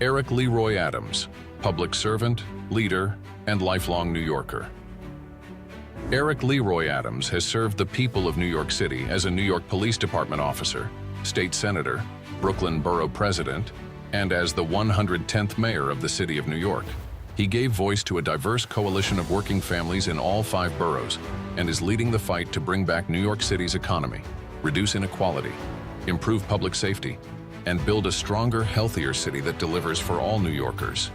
Eric Leroy Adams, public servant, leader, and lifelong New Yorker. Eric Leroy Adams has served the people of New York City as a New York Police Department officer, state senator, Brooklyn Borough president, and as the 110th mayor of the city of New York. He gave voice to a diverse coalition of working families in all 5 boroughs and is leading the fight to bring back New York City's economy, reduce inequality, improve public safety, and build a stronger, healthier city that delivers for all New Yorkers.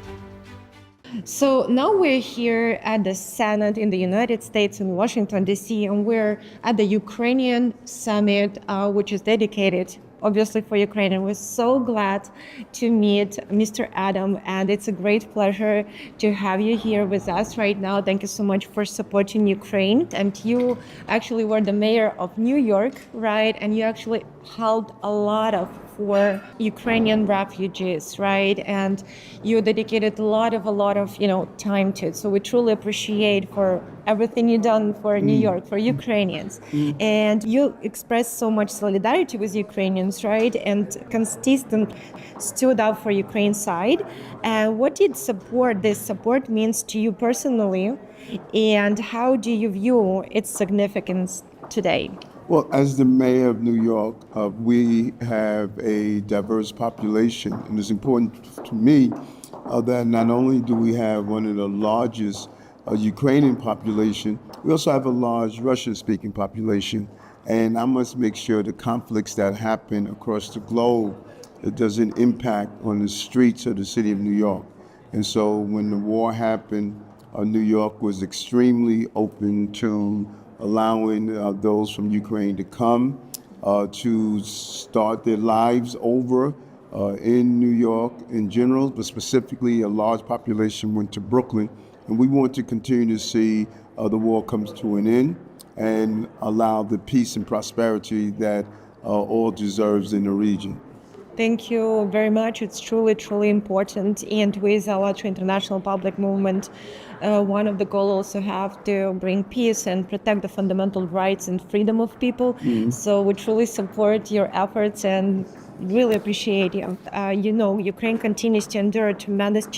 So now we're here at the Senate in the United States in Washington, D.C., and we're at the Ukrainian summit, which is dedicated obviously for Ukraine. And we're so glad to meet Mr. Adam, and it's a great pleasure to have you here with us right now. Thank you so much for supporting Ukraine. And you actually were the mayor of New York, right? And you actually helped a lot of for Ukrainian refugees, right? And you dedicated a lot of time to it. So we truly appreciate for everything you've done for New York, for Ukrainians. And you expressed so much solidarity with Ukrainians, right? And consistent stood up for Ukraine's side. And what did this support means to you personally? And how do you view its significance today? Well, as the mayor of New York, we have a diverse population, and it's important to me that not only do we have one of the largest Ukrainian population, we also have a large Russian-speaking population, and I must make sure the conflicts that happen across the globe, it doesn't impact on the streets of the city of New York. And so when the war happened, New York was extremely open to allowing those from Ukraine to come to start their lives over in New York in general, but specifically a large population went to Brooklyn. And we want to continue to see the war come to an end and allow the peace and prosperity that all deserves in the region. Thank you very much. It's truly, truly important. And with ALLATRA International Public Movement, one of the goals also have to bring peace and protect the fundamental rights and freedom of people. So we truly support your efforts and really appreciate you. Ukraine continues to endure tremendous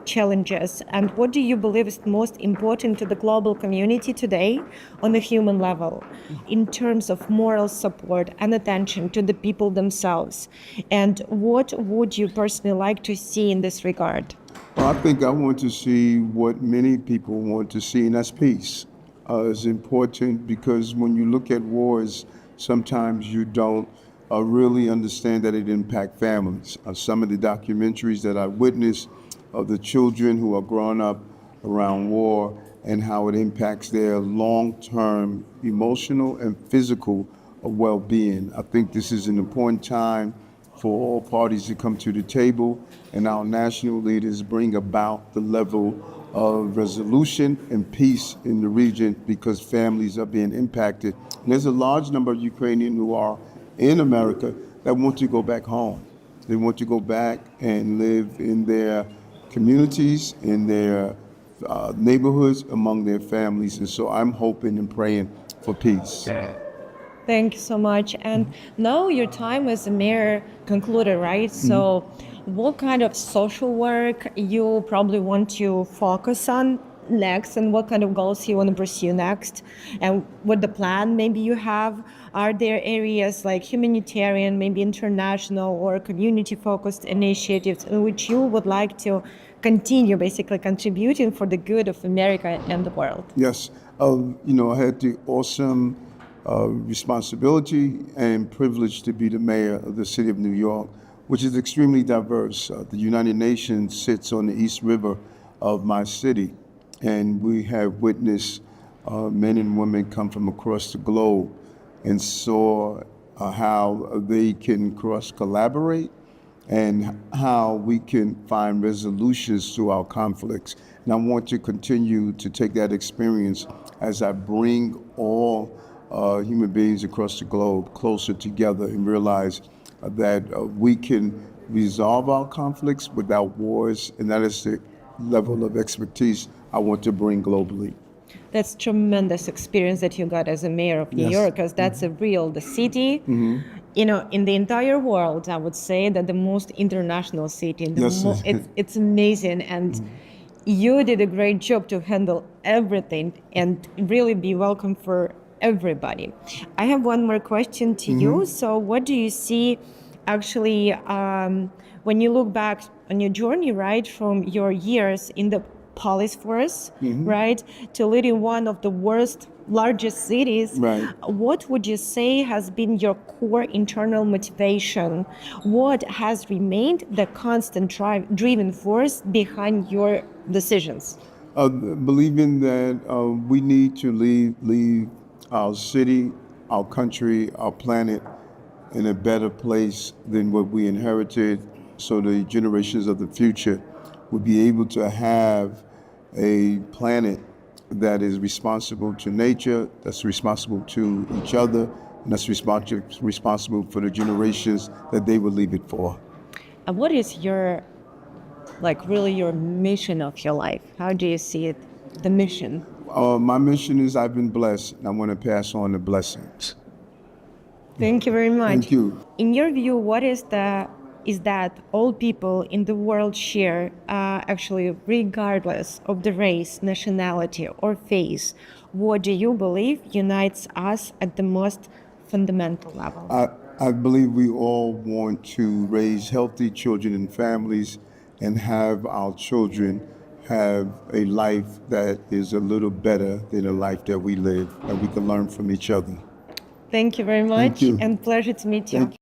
challenges. And what do you believe is most important to the global community today on a human level in terms of moral support and attention to the people themselves? And what would you personally like to see in this regard? Well, I think I want to see what many people want to see, and that's peace. It's important because when you look at wars, sometimes you don't really understand that it impacts families. Some of the documentaries that I witnessed of the children who are growing up around war and how it impacts their long-term emotional and physical well-being. I think this is an important time for all parties to come to the table and our national leaders bring about the level of resolution and peace in the region because families are being impacted. And there's a large number of Ukrainians who are in America that want to go back home. They want to go back and live in their communities, in their neighborhoods, among their families. And so I'm hoping and praying for peace. Thank you so much. And now your time as a mayor concluded, right? So what kind of social work you probably want to focus on next, and what kind of goals you want to pursue next, and what the plan maybe you have? Are there areas like humanitarian, maybe international or community-focused initiatives in which you would like to continue basically contributing for the good of America and the world? Yes. I had the awesome responsibility and privilege to be the mayor of the city of New York, which is extremely diverse. The United Nations sits on the East River of my city, and we have witnessed men and women come from across the globe and saw how they can cross-collaborate and how we can find resolutions to our conflicts. And I want to continue to take that experience as I bring all human beings across the globe closer together and realize that we can resolve our conflicts without wars, and that is the level of expertise I want to bring globally. That's tremendous experience that you got as a mayor of New York, because that's the city you know, in the entire world, I would say that the most international city, Yes. it's amazing. And you did a great job to handle everything and really be welcome for everybody. I have one more question to you. So what do you see actually when you look back on your journey, right, from your years in the police force, right, to leading one of the largest cities, Right. what would you say has been your core internal motivation? What has remained the constant driving force behind your decisions? Believing that we need to leave our city, our country, our planet in a better place than what we inherited, so the generations of the future would be able to have a planet that is responsible to nature, that's responsible to each other, and that's responsible for the generations that they will leave it for. And what is your, like, really your mission of your life? How do you see it, the mission? My mission is I've been blessed, and I want to pass on the blessings. Thank you very much. Thank you. In your view, what is that all people in the world share, actually, regardless of the race, nationality, or faith? What do you believe unites us at the most fundamental level? I believe we all want to raise healthy children and families and have our children have a life that is a little better than the life that we live, and we can learn from each other. Thank you very much, you. and pleasure to meet you. Thank